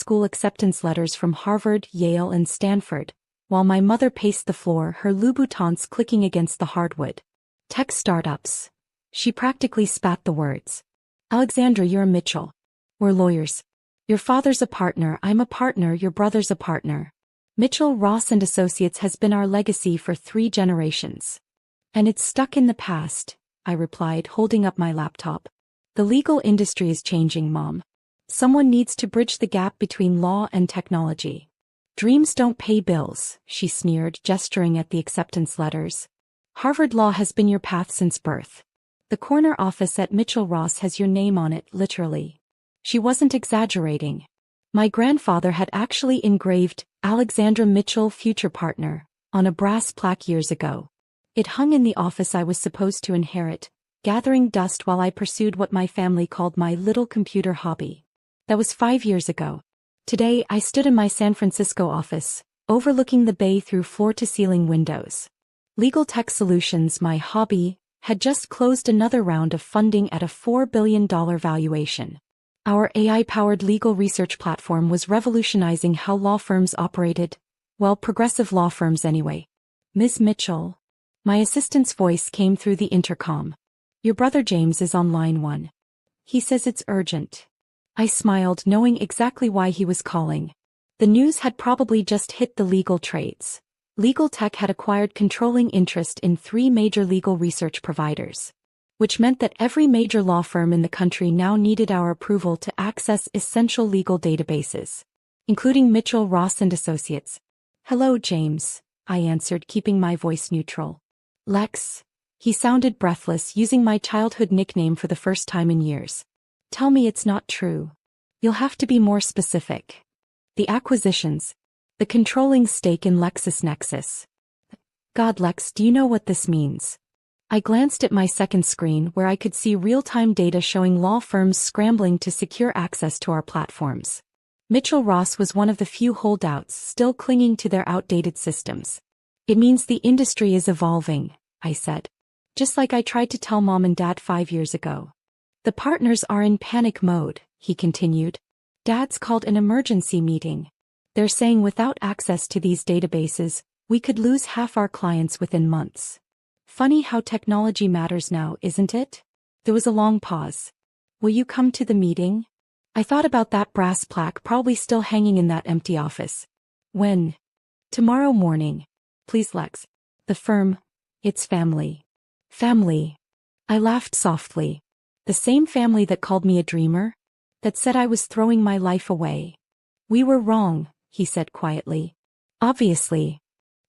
school acceptance letters from Harvard, Yale, and Stanford, while my mother paced the floor, her Louboutins clicking against the hardwood. Tech startups. She practically spat the words. Alexandra, you're a Mitchell. We're lawyers. Your father's a partner, I'm a partner, your brother's a partner. Mitchell, Ross and Associates has been our legacy for 3 generations. And it's stuck in the past, I replied, holding up my laptop. The legal industry is changing, Mom. Someone needs to bridge the gap between law and technology. Dreams don't pay bills, she sneered, gesturing at the acceptance letters. Harvard Law has been your path since birth. The corner office at Mitchell Ross has your name on it, literally. She wasn't exaggerating. My grandfather had actually engraved Alexandra Mitchell, future partner, on a brass plaque years ago. It hung in the office I was supposed to inherit, gathering dust while I pursued what my family called my little computer hobby. That was 5 years ago. Today I stood in my San Francisco office, overlooking the bay through floor-to-ceiling windows. Legal Tech Solutions, my hobby, had just closed another round of funding at a $4 billion valuation. Our AI-powered legal research platform was revolutionizing how law firms operated, well, progressive law firms anyway. Ms. Mitchell. My assistant's voice came through the intercom. Your brother James is on line 1. He says it's urgent. I smiled, knowing exactly why he was calling. The news had probably just hit the legal trades. Legal Tech had acquired controlling interest in 3 major legal research providers, which meant that every major law firm in the country now needed our approval to access essential legal databases, including Mitchell, Ross and Associates. Hello, James, I answered, keeping my voice neutral. Lex. He sounded breathless, using my childhood nickname for the first time in years. Tell me it's not true. You'll have to be more specific. The acquisitions. The controlling stake in LexisNexis. God, Lex, do you know what this means? I glanced at my second screen where I could see real-time data showing law firms scrambling to secure access to our platforms. Mitchell Ross was one of the few holdouts still clinging to their outdated systems. It means the industry is evolving, I said. Just like I tried to tell Mom and Dad 5 years ago. The partners are in panic mode, he continued. Dad's called an emergency meeting. They're saying without access to these databases, we could lose half our clients within months. Funny how technology matters now, isn't it? There was a long pause. Will you come to the meeting? I thought about that brass plaque probably still hanging in that empty office. When? Tomorrow morning. Please, Lex. The firm. It's family. Family. I laughed softly. The same family that called me a dreamer? That said I was throwing my life away. We were wrong, he said quietly. Obviously.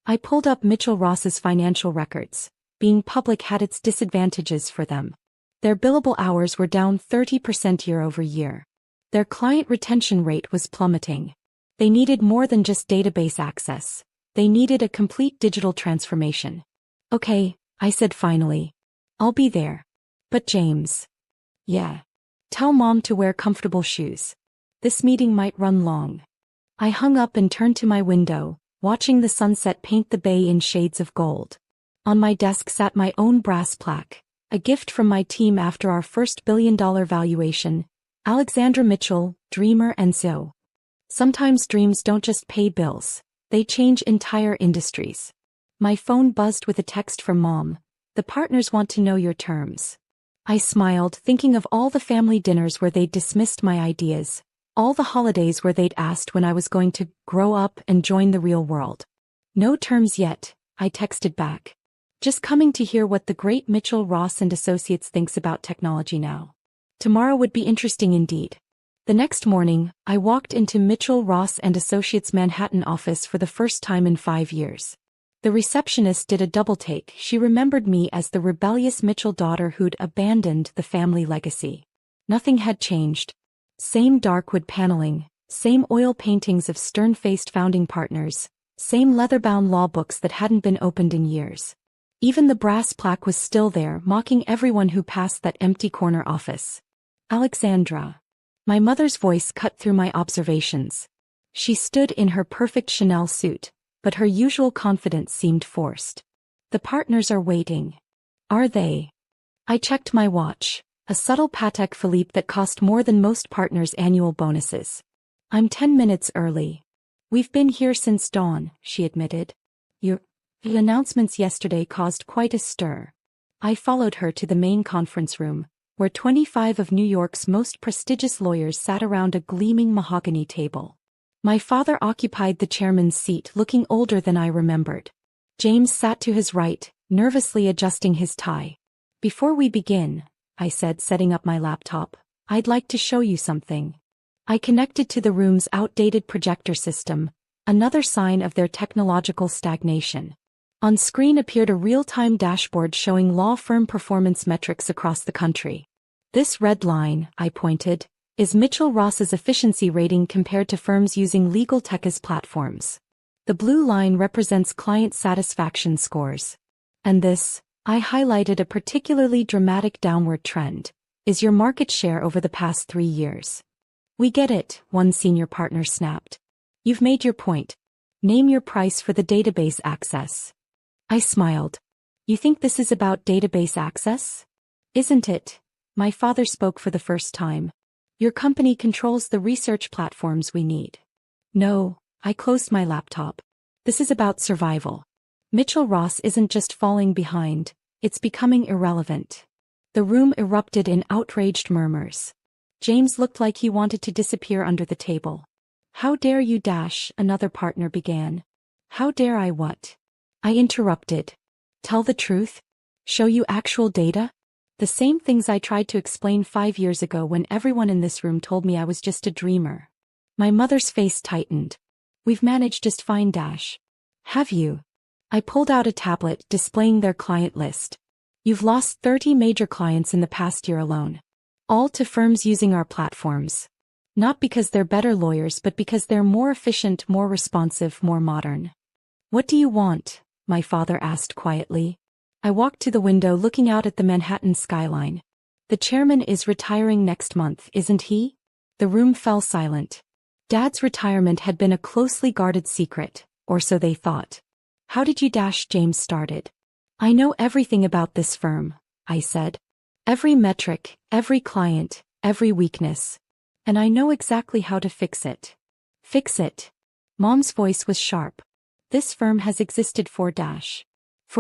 I pulled up Mitchell Ross's financial records. Being public had its disadvantages for them. Their billable hours were down 30% year-over-year. Their client retention rate was plummeting. They needed more than just database access. They needed a complete digital transformation. Okay, I said finally. I'll be there. But James. Yeah. Tell Mom to wear comfortable shoes. This meeting might run long. I hung up and turned to my window, watching the sunset paint the bay in shades of gold. On my desk sat my own brass plaque, a gift from my team after our first billion-dollar valuation, Alexandra Mitchell, dreamer and CEO. Sometimes dreams don't just pay bills, they change entire industries. My phone buzzed with a text from Mom. The partners want to know your terms. I smiled, thinking of all the family dinners where they'd dismissed my ideas, all the holidays where they'd asked when I was going to grow up and join the real world. No terms yet, I texted back. Just coming to hear what the great Mitchell Ross and Associates thinks about technology now. Tomorrow would be interesting indeed. The next morning, I walked into Mitchell Ross and Associates' Manhattan office for the first time in 5 years. The receptionist did a double take. She remembered me as the rebellious Mitchell daughter who'd abandoned the family legacy. Nothing had changed. Same dark wood paneling, same oil paintings of stern-faced founding partners, same leather-bound law books that hadn't been opened in years. Even the brass plaque was still there, mocking everyone who passed that empty corner office. Alexandra. My mother's voice cut through my observations. She stood in her perfect Chanel suit, but her usual confidence seemed forced. The partners are waiting. Are they? I checked my watch, a subtle Patek Philippe that cost more than most partners' annual bonuses. I'm 10 minutes early. We've been here since dawn, she admitted. The announcements yesterday caused quite a stir. I followed her to the main conference room, where 25 of New York's most prestigious lawyers sat around a gleaming mahogany table. My father occupied the chairman's seat, looking older than I remembered. James sat to his right, nervously adjusting his tie. Before we begin, I said, setting up my laptop, I'd like to show you something. I connected to the room's outdated projector system, another sign of their technological stagnation. On screen appeared a real-time dashboard showing law firm performance metrics across the country. This red line, I pointed, is Mitchell Ross's efficiency rating compared to firms using legal tech as platforms. The blue line represents client satisfaction scores. And this, I highlighted a particularly dramatic downward trend, is your market share over the past 3 years. We get it, one senior partner snapped. You've made your point. Name your price for the database access. I smiled. You think this is about database access? Isn't it? My father spoke for the first time. Your company controls the research platforms we need. No, I closed my laptop. This is about survival. Mitchell Ross isn't just falling behind, it's becoming irrelevant. The room erupted in outraged murmurs. James looked like he wanted to disappear under the table. How dare you dash, another partner began. How dare I what? I interrupted. Tell the truth? Show you actual data? The same things I tried to explain 5 years ago when everyone in this room told me I was just a dreamer. My mother's face tightened. We've managed just fine, Dash. Have you? I pulled out a tablet displaying their client list. You've lost 30 major clients in the past year alone. All to firms using our platforms. Not because they're better lawyers, but because they're more efficient, more responsive, more modern. What do you want? My father asked quietly. I walked to the window looking out at the Manhattan skyline. The chairman is retiring next month, isn't he? The room fell silent. Dad's retirement had been a closely guarded secret, or so they thought. How did you dash? James started. I know everything about this firm, I said. Every metric, every client, every weakness. And I know exactly how to fix it. Fix it. Mom's voice was sharp. This firm has existed for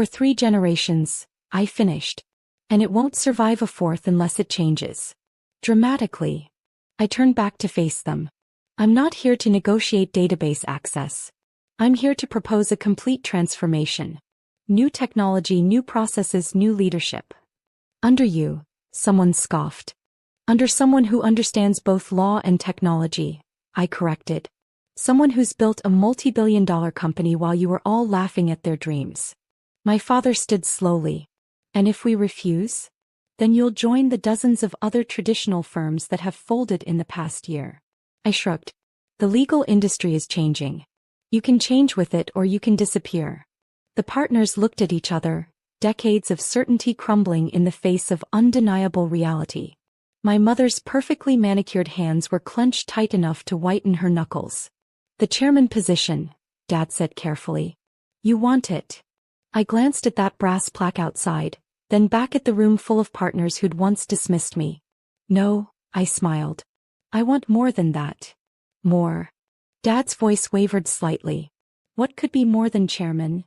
3 generations, I finished. And it won't survive a 4th unless it changes. Dramatically. I turned back to face them. I'm not here to negotiate database access. I'm here to propose a complete transformation. New technology, new processes, new leadership. Under you, someone scoffed. Under someone who understands both law and technology, I corrected. Someone who's built a multi-billion-dollar company while you were all laughing at their dreams. My father stood slowly. And if we refuse? Then you'll join the dozens of other traditional firms that have folded in the past year. I shrugged. The legal industry is changing. You can change with it or you can disappear. The partners looked at each other, decades of certainty crumbling in the face of undeniable reality. My mother's perfectly manicured hands were clenched tight enough to whiten her knuckles. The chairman position, Dad said carefully. You want it. I glanced at that brass plaque outside, then back at the room full of partners who'd once dismissed me. No, I smiled. I want more than that. More. Dad's voice wavered slightly. What could be more than chairman?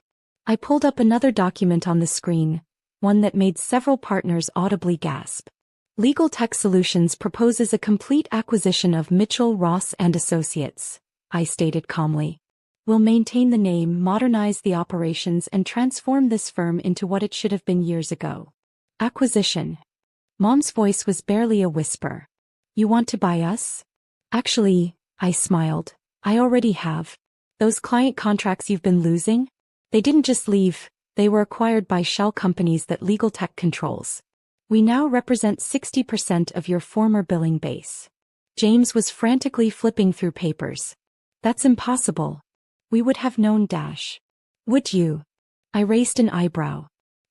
I pulled up another document on the screen, one that made several partners audibly gasp. Legal Tech Solutions proposes a complete acquisition of Mitchell, Ross & Associates, I stated calmly. We'll maintain the name, modernize the operations and transform this firm into what it should have been years ago. Acquisition. Mom's voice was barely a whisper. You want to buy us? Actually, I smiled. I already have. Those client contracts you've been losing? They didn't just leave, they were acquired by shell companies that Legal Tech controls. We now represent 60% of your former billing base. James was frantically flipping through papers. That's impossible. We would have known. Would you? I raised an eyebrow.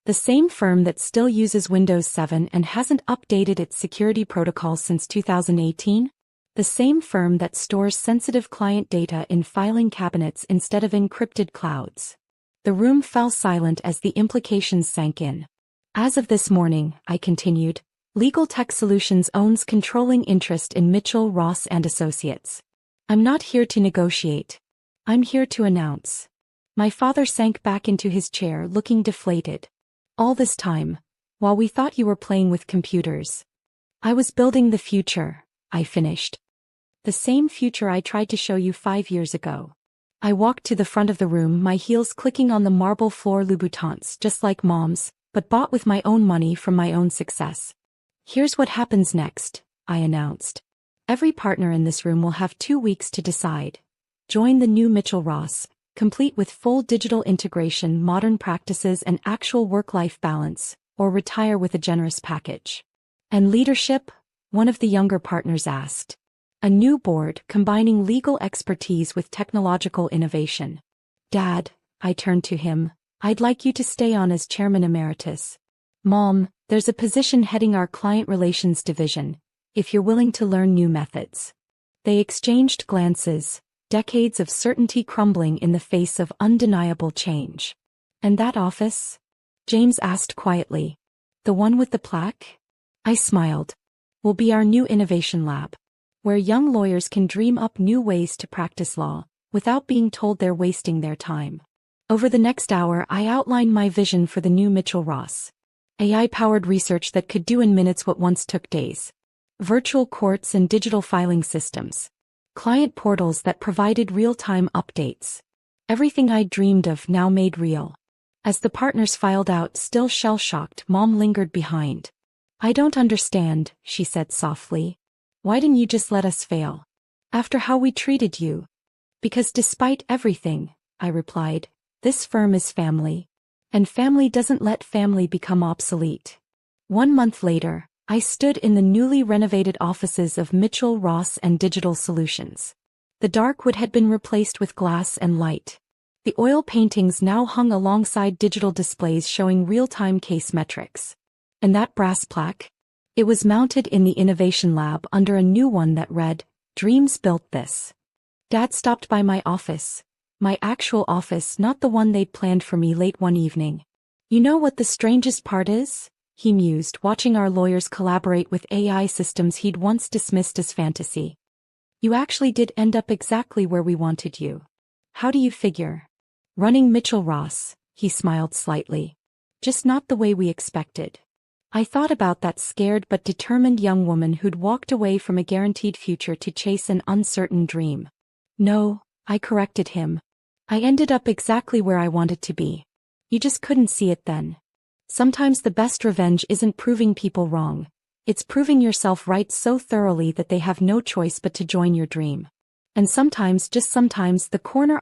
The same firm that still uses Windows 7 and hasn't updated its security protocols since 2018? The same firm that stores sensitive client data in filing cabinets instead of encrypted clouds. The room fell silent as the implications sank in. As of this morning, I continued, Legal Tech Solutions owns controlling interest in Mitchell, Ross & Associates. I'm not here to negotiate. I'm here to announce. My father sank back into his chair, looking deflated. All this time, while we thought you were playing with computers, I was building the future, I finished. The same future I tried to show you 5 years ago. I walked to the front of the room, my heels clicking on the marble floor. Louboutins, just like Mom's, but bought with my own money from my own success. Here's what happens next, I announced. Every partner in this room will have 2 weeks to decide. Join the new Mitchell Ross, complete with full digital integration, modern practices, and actual work-life balance, or retire with a generous package. And leadership? One of the younger partners asked. A new board combining legal expertise with technological innovation. Dad, I turned to him, I'd like you to stay on as chairman emeritus. Mom, there's a position heading our client relations division, if you're willing to learn new methods. They exchanged glances, decades of certainty crumbling in the face of undeniable change. And that office? James asked quietly. The one with the plaque? I smiled. Will be our new innovation lab, where young lawyers can dream up new ways to practice law, without being told they're wasting their time. Over the next hour, I outlined my vision for the new Mitchell Ross. AI-powered research that could do in minutes what once took days. Virtual courts and digital filing systems. Client portals that provided real-time updates. Everything I dreamed of now made real. As the partners filed out, still shell-shocked, Mom lingered behind. I don't understand, she said softly. Why didn't you just let us fail? After how we treated you? Because despite everything, I replied, this firm is family. And family doesn't let family become obsolete. 1 month later, I stood in the newly renovated offices of Mitchell Ross and Digital Solutions. The dark wood had been replaced with glass and light. The oil paintings now hung alongside digital displays showing real-time case metrics. And that brass plaque? It was mounted in the innovation lab under a new one that read, Dreams built this. Dad stopped by my office. My actual office, not the one they'd planned for me, late one evening. You know what the strangest part is? He mused, watching our lawyers collaborate with AI systems he'd once dismissed as fantasy. You actually did end up exactly where we wanted you. How do you figure? Running Mitchell Ross, he smiled slightly. Just not the way we expected. I thought about that scared but determined young woman who'd walked away from a guaranteed future to chase an uncertain dream. No, I corrected him. I ended up exactly where I wanted to be. You just couldn't see it then. Sometimes the best revenge isn't proving people wrong. It's proving yourself right so thoroughly that they have no choice but to join your dream. And sometimes, just sometimes, the corner